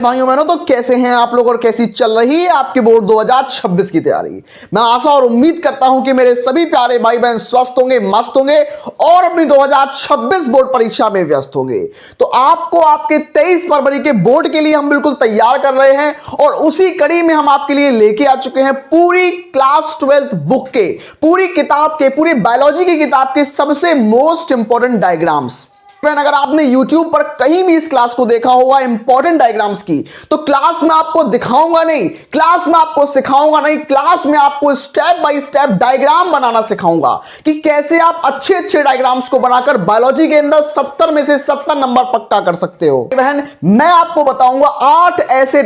भाइयों बहनों, तो कैसे हैं आप लोग और कैसी चल रही है आपके बोर्ड 2026 की तैयारी। मैं आशा और उम्मीद करता हूं कि मेरे सभी प्यारे भाई बहन स्वस्थ होंगे, मस्त होंगे और अपनी 2026 बोर्ड परीक्षा में व्यस्त होंगे। तो आपको आपके 23 फरवरी के बोर्ड के लिए हम बिल्कुल तैयार कर रहे हैं और उसी कड़ी में हम आपके लिए लेके आ चुके हैं पूरी क्लास 12 बुक के, पूरी किताब के, पूरी बायोलॉजी की किताब के सबसे मोस्ट इंपॉर्टेंट डायग्राम्स। अगर आपने YouTube पर कहीं भी इस क्लास को देखा होगा इंपॉर्टेंट डायग्राम्स की, तो क्लास में आपको दिखाऊंगा नहीं, क्लास में आपको सिखाऊंगा नहीं, क्लास में आपको स्टेप बाय स्टेप डायग्राम बनाना सिखाऊंगा कि कैसे आप अच्छे अच्छे डायग्राम्स को बनाकर बायोलॉजी के अंदर 70 में से 70 नंबर पक्का कर सकते हो। बहन, मैं आपको बताऊंगा 8 ऐसे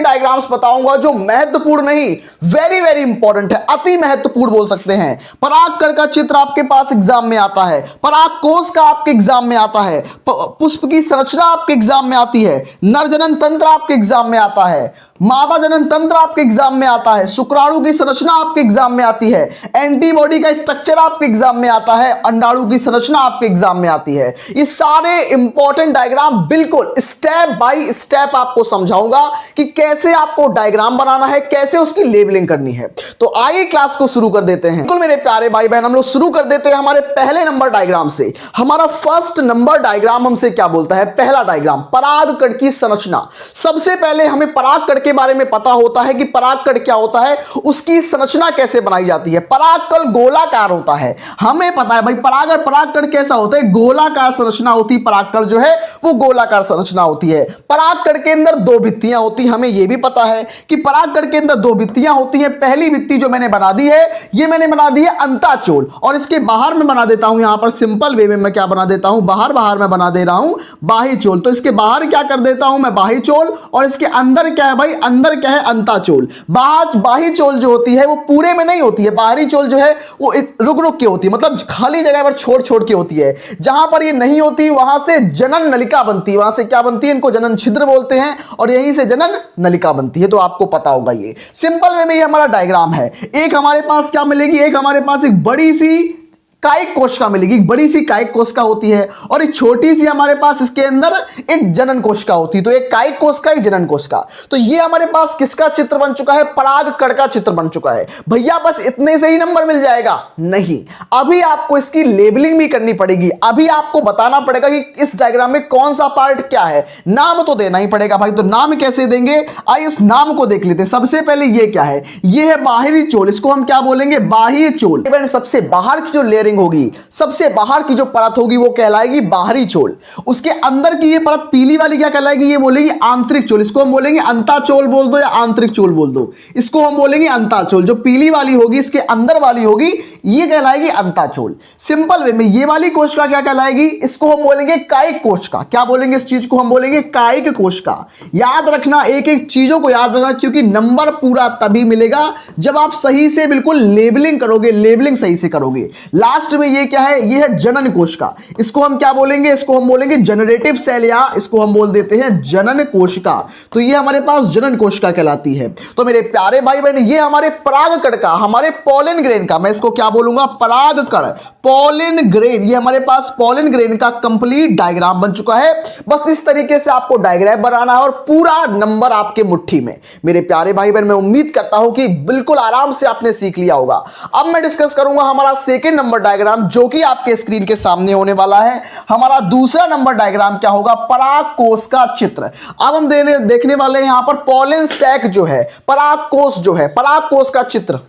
डायग्राम्स बताऊंगा जो महत्वपूर्ण नहीं, वेरी वेरी इंपॉर्टेंट है, अति महत्वपूर्ण बोल सकते हैं। परागकण का चित्र आपके पास एग्जाम में आता है, परागकोश का आपके एग्जाम में आता है, पुष्प की संरचना आपके एग्जाम में आती है, नर जनन तंत्र आपके एग्जाम में आता है, मादा जनन तंत्र आपके एग्जाम में आता है, शुक्राणु की संरचना आपके एग्जाम में आती है, एंटीबॉडी का स्ट्रक्चर आपके एग्जाम में आता है, अंडाणु की संरचना आपके एग्जाम में आती है। ये सारे इंपॉर्टेंट डायग्राम बिल्कुल स्टेप बाय स्टेप आपको समझाऊंगा कि कैसे आपको डायग्राम बनाना है, कैसे उसकी लेबलिंग करनी है। तो आइए क्लास को शुरू कर देते हैं। बिल्कुल मेरे प्यारे भाई बहन, हम लोग शुरू कर देते हैं हमारे पहले नंबर डायग्राम से। हमारा फर्स्ट नंबर डायग्राम हमसे क्या बोलता है? पहला डायग्राम, परागकण की संरचना। सबसे पहले हमें परागकण के बारे में पता होता है कि परागकण क्या होता है, उसकी संरचना कैसे बनाई जाती है। परागकण गोलाकार होता है, हमें पता है भाई परागकण कैसा होता है, गोलाकार संरचना होती है। परागकण जो है वो गोलाकार संरचना होती है। परागकण के अंदर दो भित्तियां होती हैं, हमें यह भी पता है कि परागकण के अंदर दो भित्तियां होती हैं। पहली भित्ति जो मैंने बना दी है, ये मैंने बना दी है अंताचोल, और इसके बाहर में बना देता हूं, यहां पर सिंपल वे में मैं क्या बना देता हूं, बाहर में बना दे रहा हूं बाह्यचोल। तो इसके बाहर क्या कर देता हूं मैं, बाह्यचोल, और इसके अंदर क्या है भाई, अंदर क्या है, अंताचोल। बाह्यचोल जो होती है वो पूरे में नहीं होती है, बाहरी चोल जो है वो रुक रुक के होती है, मतलब खाली जगह पर छोड़ छोड़ के होती है। जहां पर ये नहीं होती वहां से जनन नलिका बनती है, वहां से क्या बनती है, इनको जनन छिद्र बोलते हैं, और यहीं से जनन नलिका बनती है। तो आपको पता होगा, ये सिंपल वे में ये हमारा डायग्राम है। एक हमारे पास क्या मिलेगी, एक हमारे पास एक बड़ी सी कायिक कोशिका मिलेगी, बड़ी सी कायिक कोशिका होती है, और एक छोटी सी हमारे पास इसके अंदर एक जनन कोशिका होती है। तो एक कायिक कोशिका, एक जनन कोशिका। तो ये हमारे पास किसका चित्र बन चुका है, परागकण का चित्र बन चुका है। भैया बस इतने से ही नंबर मिल जाएगा? नहीं, अभी आपको इसकी लेबलिंग भी करनी पड़ेगी। अभी आपको बताना पड़ेगा कि इस डायग्राम में कौन सा पार्ट क्या है, नाम तो देना ही पड़ेगा भाई। तो नाम कैसे देंगे, आइए उस नाम को देख लेते हैं। सबसे पहले ये क्या है, ये है बाहरी चोल, इसको हम क्या बोलेंगे, बाह्य चोल। सबसे बाहर की जो लेयर होगी, सबसे बाहर की जो परत होगी वो कहलाएगी बाहरी चोल। उसके अंदर की ये परत पीली वाली क्या कहलाएगी, ये बोलेगी आंतरिक चोल। इसको हम बोलेंगे अंताचोल बोल दो या आंतरिक चोल बोल दो, इसको हम बोलेंगे अंताचोल। जो पीली वाली होगी, इसके अंदर वाली होगी, ये कहलाएगी अंताचोल। सिंपल वे में ये वाली कोशिका क्या कहलाएगी, इसको हम बोलेंगे कायिक कोशिका। क्या बोलेंगे, इस चीज को हम बोलेंगे कायिक कोशिका। याद रखना, एक एक चीजों को याद रखना, क्योंकि नंबर पूरा तभी मिलेगा जब आप सही से बिल्कुल लेबलिंग करोगे, लेबलिंग सही से करोगे। लास्ट में ये क्या है, ये है जनन कोशिका। इसको हम क्या बोलेंगे, इसको हम बोलेंगे जनरेटिव सेल, या इसको हम बोल देते हैं जनन कोशिका। तो ये हमारे पास जनन कोशिका कहलाती है। तो मेरे प्यारे भाई बहन, ये हमारे परागकण का, हमारे पॉलन ग्रेन का, मैं इसको क्या बोलूंगा, परागकण, पॉलन ग्रेन, ये हमारे पास पॉलन ग्रेन का कंप्लीट डायग्राम बन चुका है। बस इस तरीके से आपको डायग्राम बनाना है और पूरा नंबर आपके मुट्ठी में। मेरे प्यारे भाई बहन, मैं उम्मीद करता हूं कि बिल्कुल आराम से आपने सीख लिया होगा। अब मैं डिस्कस करूंगा हमारा सेकंड नंबर डायग्राम, जो कि आपके स्क्रीन के सामने होने वाला है। हमारा दूसरा नंबर डायग्राम क्या होगा, परागकोश का चित्र। अब हम देखने वाले हैं यहां पर पॉलन सैक जो है, परागकोश जो है, परागकोश का चित्र।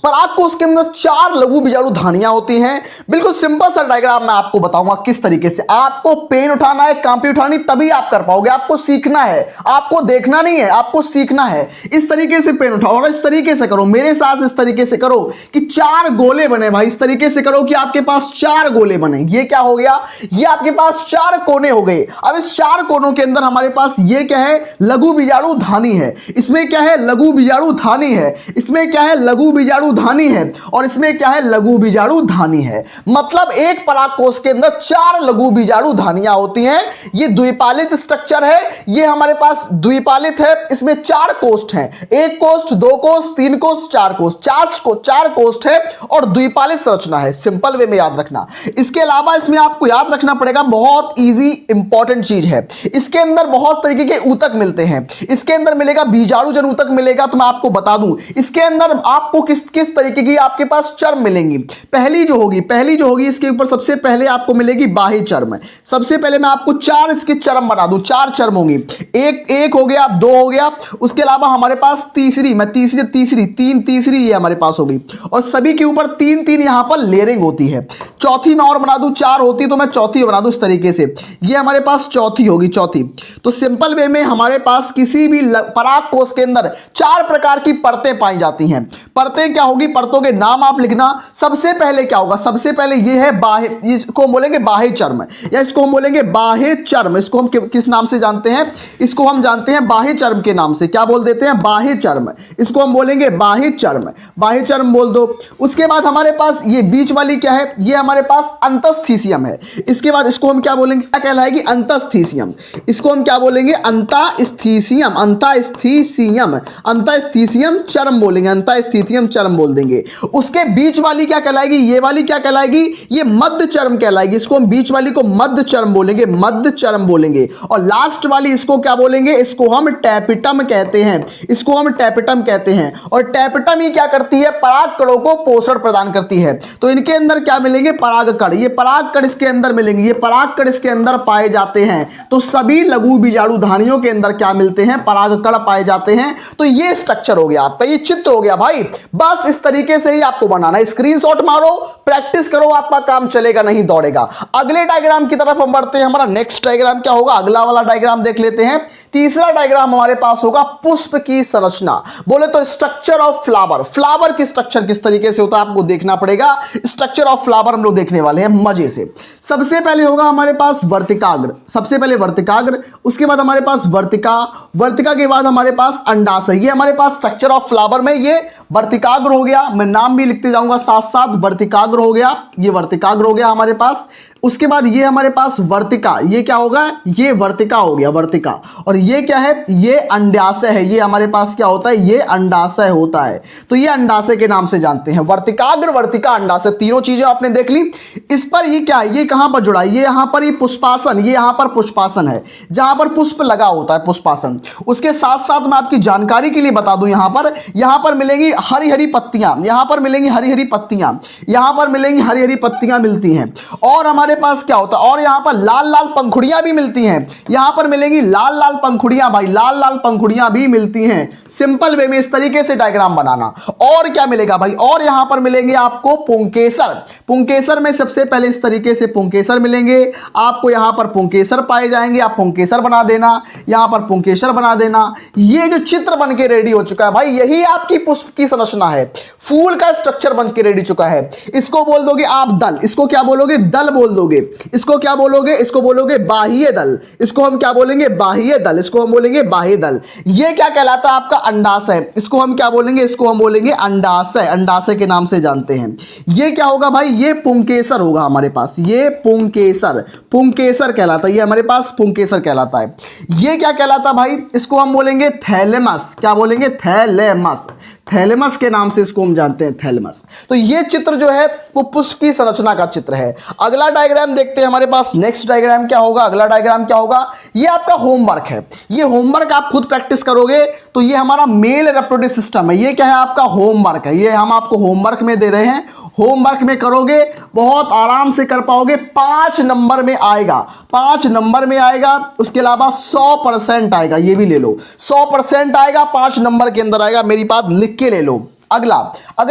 परागकोश के अंदर 4 लघु बीजाणु धानियां होती हैं। बिल्कुल सिंपल सा डायग्राम मैं आपको बताऊंगा किस तरीके से। आपको पेन उठाना है, कॉपी उठानी, तभी आप कर पाओगे। आपको सीखना है, आपको देखना नहीं है, आपको सीखना है। इस तरीके से पेन उठाओ और इस तरीके से करो, मेरे साथ इस तरीके से करो कि 4 गोले बने भाई। इस तरीके से करो कि आपके पास 4 गोले बने। ये क्या हो गया, ये आपके पास 4 कोने हो गए। अब इस 4 कोनों के अंदर हमारे पास ये क्या है, लघु बीजाणु धानी है। इसमें क्या है, लघु बीजाणु धानी है। इसमें क्या है, लघु बीजाणु बीजाणु धानी है और इसमें क्या है, लघु बीजाणु धानी है। मतलब एक परागकोश के अंदर 4 लघु बीजाणु धानियां होती हैं। ये द्विपालित स्ट्रक्चर है, ये हमारे पास द्विपालित है, इसमें 4 कोष्ठ हैं, 1 कोष्ठ, 2 कोष्ठ, 3 कोष्ठ, 4 कोष्ठ, 4 कोष्ठ है और द्विपालित संरचना है। सिंपल वे में याद रखना। इसके अलावा इसमें आपको याद रखना पड़ेगा, बहुत इजी इंपॉर्टेंट चीज है, इसके अंदर बहुत तरीके के ऊतक मिलते हैं। इसके अंदर मिलेगा बीजाणु जन ऊतक मिलेगा, तो मैं आपको बता दूं इसके अंदर आपको किस किस तरीके की आपके पास चर्म मिलेंगी। पहली जो होगी इसके ऊपर सबसे पहले आपको मिलेगी बाह्य चर्म। सबसे पहले मैं आपको 4 इसके चर्म बना दूं, 4 चर्म होंगी, एक हो गया, 2 हो गया, उसके अलावा हमारे पास तीसरी ये हमारे पास होगी और सभी के ऊपर 3 यहां पर लेयरिंग होती है। चौथी मैं और बना दूं, 4 होती तो मैं चौथी बना दूं इस तरीके से, ये हमारे पास चौथी होगी, चौथी। तो सिंपल वे में हमारे पास किसी भी परागकोश के अंदर 4 प्रकार की परतें पाई जाती हैं। परतें क्या होगी, परतों के नाम आप लिखना। सबसे पहले क्या होगा, सबसे पहले ये है बाह्य, इसको हम बोलेंगे बाह्य चर्म या इसको हम बोलेंगे बाह्य चर्म। इसको हम किस नाम से जानते हैं, इसको हम जानते हैं बाह्य चर्म के नाम से। क्या बोल देते हैं, बाह्य चर्म। इसको हम बोलेंगे बाह्य चर्म, बाह्य चर्म बोल दो। उसके बाद हमारे पास ये बीच वाली क्या है, ये हमारे पास अंतस्थीसियम है। इसके बाद इसको हम क्या बोलेंगे, क्या कहलाएगी, अंतस्थीसियम। इसको हम क्या बोलेंगे, अंतस्थीसियम, अंतस्थीसियम चर्म बोलेंगे, अंतस्थीसियम चर्म बोल देंगे। उसके बीच वाली क्या कहलाएगी, ये वाली क्या कहलाएगी, ये मध्य चर्म कहलाएगी। इसको हम बीच वाली को मध्य चर्म बोलेंगे, मध्य चर्म बोलेंगे। और लास्ट वाली इसको क्या बोलेंगे, इसको हम टैपिटम कहते हैं, इसको हम टैपिटम कहते हैं। और टैपिटम ही क्या करती है, परागकणों को पोषण प्रदान करती है। तो इनके अंदर क्या मिलेंगे, परागकण, ये परागकण इसके अंदर मिलेंगे, ये परागकण इसके अंदर पाए जाते हैं। तो सभी लघु बीजाणु धानियों के अंदर क्या मिलते हैं, परागकण पाए जाते हैं। तो ये स्ट्रक्चर हो गया आपका, ये चित्र हो गया भाई। बस इस तरीके से ही आपको बनाना है, स्क्रीनशॉट मारो, प्रैक्टिस करो, आपका काम चलेगा नहीं दौड़ेगा। अगले डायग्राम की तरफ हम बढ़ते हैं। हमारा नेक्स्ट डायग्राम क्या होगा, अगला वाला डायग्राम देख लेते हैं। तीसरा डायग्राम हमारे पास होगा पुष्प की संरचना, बोले तो स्ट्रक्चर ऑफ फ्लावर। फ्लावर की स्ट्रक्चर किस तरीके से होता है आपको देखना पड़ेगा। स्ट्रक्चर ऑफ फ्लावर हम लोग देखने वाले हैं मजे से। सबसे पहले होगा हमारे पास वर्तिकाग्र, सबसे पहले वर्तिकाग्र, उसके बाद हमारे पास वर्तिका, वर्तिका के बाद हमारे पास अंडाशय। ये हमारे पास स्ट्रक्चर ऑफ फ्लावर में ये वर्तिकाग्र हो गया, मैं नाम भी लिखते जाऊंगा साथ साथ, वर्तिकाग्र हो गया, ये वर्तिकाग्र हो गया हमारे पास। उसके बाद ये हमारे पास वर्तिका, ये क्या होगा, ये वर्तिका हो गया, वर्तिका। और ये क्या है, ये अंडाशय है, ये हमारे पास क्या होता है, ये अंडाशय होता है। तो ये अंडाशय के नाम से जानते हैं, वर्तिकाग्र, वर्तिका, अंडाशय, तीनों चीजें आपने देख ली। इस पर ये क्या है, ये कहां पर जुड़ा है, ये यहां पर ये पुष्पासन, ये यहां पर पुष्पासन है जहां पर पुष्प लगा होता है, पुष्पासन। उसके साथ साथ मैं आपकी जानकारी के लिए बता दूं, यहां पर मिलेंगी हरी हरी पत्तियां, यहां पर मिलेंगी हरी हरी पत्तियां, यहां पर मिलेंगी हरी हरी पत्तियां मिलती हैं। और हमारे पास क्या होता है, और यहां पर लाल लाल पंखुड़ियां भी मिलती हैं, यहां पर मिलेंगी लाल लाल पंखुड़ियां भाई, लाल लाल पंखुड़ियां भी मिलती हैं। सिंपल वे में इस तरीके से डायग्राम बनाना। और क्या मिलेगा भाई, और यहां पर मिलेंगे आपको पुंकेसर। पुंकेसर में सबसे पहले इस तरीके से पुंकेसर मिलेंगे आपको, यहां पर पुंकेसर पाए जाएंगे, आप पुंकेसर बना देना, यहां पर पुंकेसर बना देना। ये जो चित्र बन के रेडी हो चुका है भाई, यही आपकी पुष्प की संरचना है, फूल का स्ट्रक्चर बन के रेडी चुका है। इसको बोल दोगे आप दल, इसको क्या बोलोगे, दल बोल दोगे। इसको क्या बोलोगे, इसको बोलोगे बाह्य दल, इसको हम क्या बोलेंगे, बाह्य दल, इसको हम बोलेंगे बाह्य दल। ये क्या कहलाता है आपका अंडाशय, इसको हम क्या बोलेंगे, इसको हम बोलेंगे अंडाशय, अंडाशय के नाम से जानते हैं। ये क्या होगा भाई, ये पुंकेसर होगा हमारे पास, ये पुंकेसर, पुंकेसर कहलाता है, ये हमारे पास पुंकेसर कहलाता है। ये क्या कहलाता है भाई, इसको हम बोलेंगे थैलेमस, क्या बोलेंगे, थैलेमस, थैलेमस के नाम से इसको हम जानते हैं, थैलेमस। तो ये चित्र जो है वो पुष्प की संरचना का चित्र है। अगला डायग्राम देखते हैं हमारे पास, नेक्स्ट डायग्राम क्या होगा, अगला डायग्राम क्या होगा, ये आपका होमवर्क है। ये होमवर्क आप खुद प्रैक्टिस करोगे तो ये हमारा मेल रिप्रोडक्टिव सिस्टम है, ये क्या है आपका होमवर्क है, ये हम आपको होमवर्क में दे रहे हैं। होमवर्क में करोगे बहुत आराम से कर पाओगे, 5 नंबर में आएगा, 5 नंबर में आएगा। उसके अलावा 100% आएगा, ये भी ले लो, 100% आएगा, 5 नंबर के अंदर आएगा, मेरी बात लिख के ले लो। अगला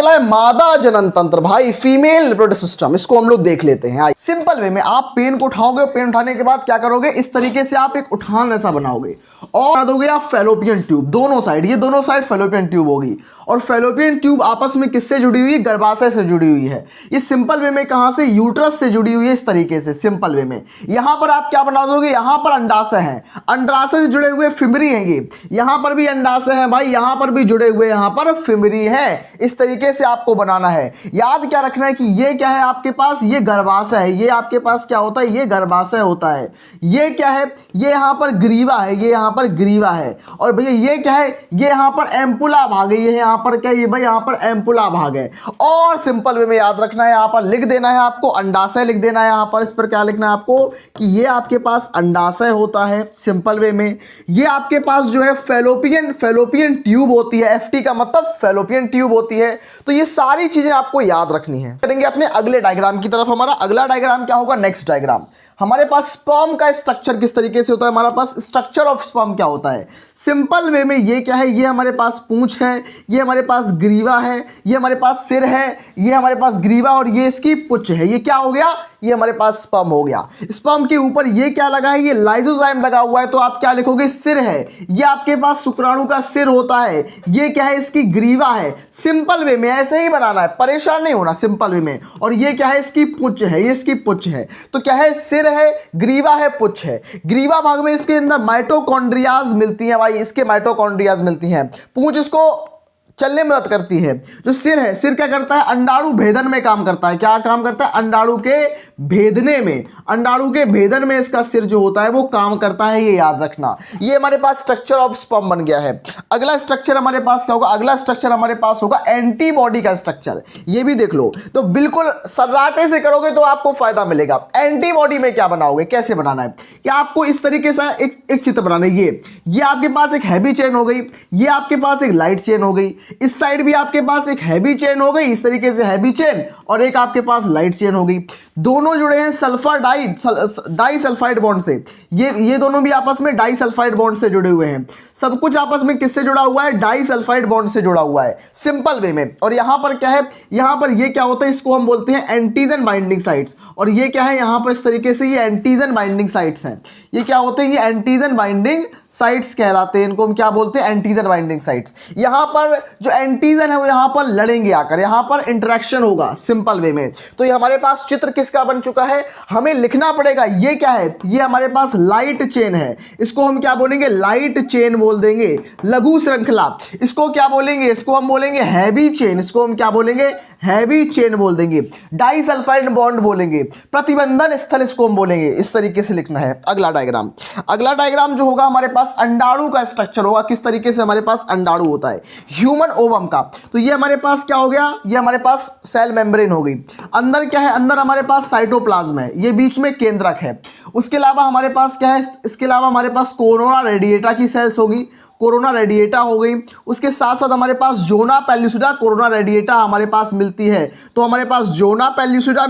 है मादा जनन तंत्र भाई, फीमेल रिप्रोडक्टिव सिस्टम, इसको हम लोग देख लेते हैं। सिंपल वे में आप पेन को उठाओगे, पेन उठाने के बाद क्या करोगे, इस तरीके से आप एक उठान ऐसा बनाओगे और बना दोगे आप फेलोपियन ट्यूब, दोनों साइड, ये दोनों साइड फेलोपियन ट्यूब होगी। और फेलोपियन ट्यूब आपस में किससे जुड़ी हुई है, गर्भाशय से जुड़ी हुई है। ये सिंपल वे में कहां से, यूट्रस से जुड़ी हुई है, इस तरीके से सिंपल वे में। यहां पर आप क्या बना दोगे, यहां पर अंडाशय है, अंडाशय से जुड़े हुए फिमरी हैं, ये यहां पर भी अंडाशय है भाई, यहां पर भी जुड़े हुए, यहां पर फिमरी है। हैं इस तरीके से आपको बनाना है। याद क्या रखना है कि ये क्या है आपके पास, ये गर्भाशय है, ये आपके पास क्या होता है, ये गर्भाशय होता है। ये क्या है, ये यहां पर ग्रीवा है, ये यहां पर ग्रीवा है। और भैया ये क्या है, ये यहां पर एम्पुला भाग है, ये यहां पर क्या है, ये भाई यहां पर एम्पुला भाग है। और सिंपल वे में याद रखना है, यहां पर लिख देना है आपको, अंडाशय लिख देना है। यहां पर इस पर क्या लिखना है आपको कि ये आपके पास अंडाशय होता है सिंपल वे में। ये आपके पास जो है फैलोपियन ट्यूब होती है, एफटी का मतलब फैलोपियन ट्यूब होती है। तो ये सारी चीजें आपको याद रखनी है। करेंगे अपने अगले डायग्राम की तरफ। हमारा अगला डायग्राम क्या होगा, नेक्स्ट डायग्राम। हमारे पास स्पर्म का स्ट्रक्चर किस तरीके से होता है, हमारे पास स्ट्रक्चर ऑफ स्पर्म क्या होता है सिंपल वे में। ये क्या है, ये हमारे पास पूंछ है, ये हमारे पास ग्रीवा है, ये हमारे पास सिर है, ये हमारे पास ग्रीवा और ये इसकी पुच्छ है। ये क्या हो गया, ये हमारे पास स्पर्म हो गया। स्पर्म के ऊपर ये क्या लगा है, ये लाइसोजाइम लगा हुआ है। तो आप क्या लिखोगे, सिर है। ये आपके पास शुक्राणु का सिर होता है। ये क्या है, इसकी ग्रीवा है। सिंपल वे में ऐसे ही बनाना है, परेशान नहीं होना, सिंपल वे में। और ये क्या है, इसकी पुच्छ है, ये इसकी पुच्छ है। तो क्या है, सिर है, ग्रीवा है, पुच्छ है। ग्रीवा भाग में इसके अंदर माइटोकॉन्ड्रियाज मिलती हैं भाई, इसके माइटोकॉन्ड्रियाज मिलती हैं। पूंछ इसको चलने में मदद करती है। जो सिर है, सिर क्या करता है, अंडाणु भेदन में काम करता है। क्या काम करता है, अंडाणु के भेदने में, अंडाणु के भेदन में इसका सिर जो होता है वो काम करता है। ये याद रखना। ये हमारे पास स्ट्रक्चर ऑफ स्पर्म बन गया है। अगला स्ट्रक्चर हमारे पास क्या होगा, अगला स्ट्रक्चर हमारे पास होगा एंटीबॉडी का स्ट्रक्चर। ये भी देख लो, तो बिल्कुल सर्राटे से करोगे तो आपको फायदा मिलेगा। एंटीबॉडी में क्या बनाओगे, कैसे बनाना है, कि आपको इस तरीके से एक चित्र बनाना है। ये आपके पास एक हैवी चेन हो गई, ये आपके पास एक लाइट चेन हो गई, इस साइड भी आपके पास एक हैवी चेन हो गई, इस तरीके से हैवी चेन, और एक आपके पास लाइट चेन हो गई। दोनों जुड़े हैं सल्फर डाई सल्फाइड बॉन्ड से। ये दोनों भी आपस में डाई सल्फाइड बॉन्ड से जुड़े हुए हैं। सब कुछ आपस में किससे जुड़ा हुआ है, डाई सल्फाइड बॉन्ड से जुड़ा हुआ है सिंपल वे में। और यहां पर क्या है, यहां पर ये क्या होता है, इसको हम बोलते हैं एंटीजन बाइंडिंग साइट्स। और ये क्या है, यहां पर इस तरीके से ये एंटीजन बाइंडिंग साइट्स हैं। ये क्या होते हैं, ये एंटीजन बाइंडिंग साइट्स कहलाते हैं। इनको हम क्या बोलते हैं, एंटीजन बाइंडिंग साइट्स। यहां पर जो एंटीजन है वो यहां पर लड़ेंगे आकर, यहां पर इंटरेक्शन होगा सिंपल वे में। तो ये हमारे पास चित्र किसका बन चुका है, हमें लिखना पड़ेगा। ये क्या है, ये हमारे पास लाइट चेन है। इसको हम क्या बोलेंगे, लाइट चेन बोल देंगे। लघु श्रृंखला, इसको क्या बोलेंगे, इसको हम बोलेंगे हैवी चेन। इसको हम क्या बोलेंगे, हैवी चेन बोल देंगे। डाई सल्फाइड बॉन्ड बोलेंगे। प्रतिबंधन स्थल इसको हम बोलेंगे। इस तरीके से लिखना है। अगला डायग्राम जो होगा हमारे पास अंडाणु का स्ट्रक्चर होगा। किस तरीके से हमारे पास अंडाणु होता है, ह्यूमन ओवम का। तो ये हमारे पास क्या हो गया, ये हमारे पास सेल मेम्ब्रेन हो गई। अंदर क्या है, अंदर हमारे पास साइटोप्लाज्म है, ये बीच में केंद्रक है। उसके अलावा हमारे पास क्या है, इसके अलावा हमारे पास कोरोना रेडिएटा की सेल्स होगी, कोरोना रेडिएटा हो गई। उसके साथ साथ हमारे पास जोना पेल्लुसिडा कोरोना रेडिएटा हमारे पास मिलती है। तो हमारे पास जोना पेल्लुसिडा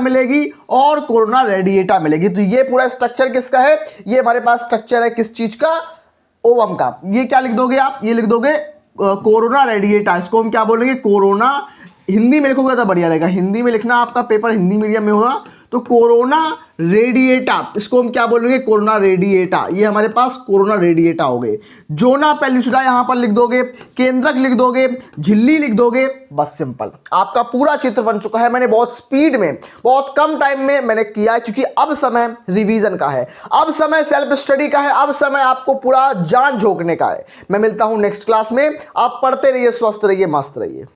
मिलेगी और कोरोना रेडिएटा मिलेगी। तो ये पूरा स्ट्रक्चर किसका है, ये हमारे पास स्ट्रक्चर है किस चीज का, ओवम का। ये क्या लिख दोगे आप, ये लिख दोगे कोरोना रेडिएटा। इसको हम क्या बोलेंगे, कोरोना। हिंदी में लिखोगे तो बढ़िया रहेगा, हिंदी में लिखना, आपका पेपर हिंदी मीडियम में होगा। तो कोरोना रेडिएटा, इसको हम क्या बोलेंगे, कोरोना रेडिएटा। ये हमारे पास कोरोना रेडिएटा हो गए। जोना पेल्लुसिडा यहां पर लिख दोगे, केंद्रक लिख दोगे, झिल्ली लिख दोगे, बस सिंपल। आपका पूरा चित्र बन चुका है। मैंने बहुत स्पीड में, बहुत कम टाइम में मैंने किया, क्योंकि अब समय रिवीजन का है, अब समय सेल्फ स्टडी का है, अब समय आपको पूरा जान झोंकने का है। मैं मिलता हूं नेक्स्ट क्लास में। आप पढ़ते रहिए, स्वस्थ रहिए, मस्त रहिए।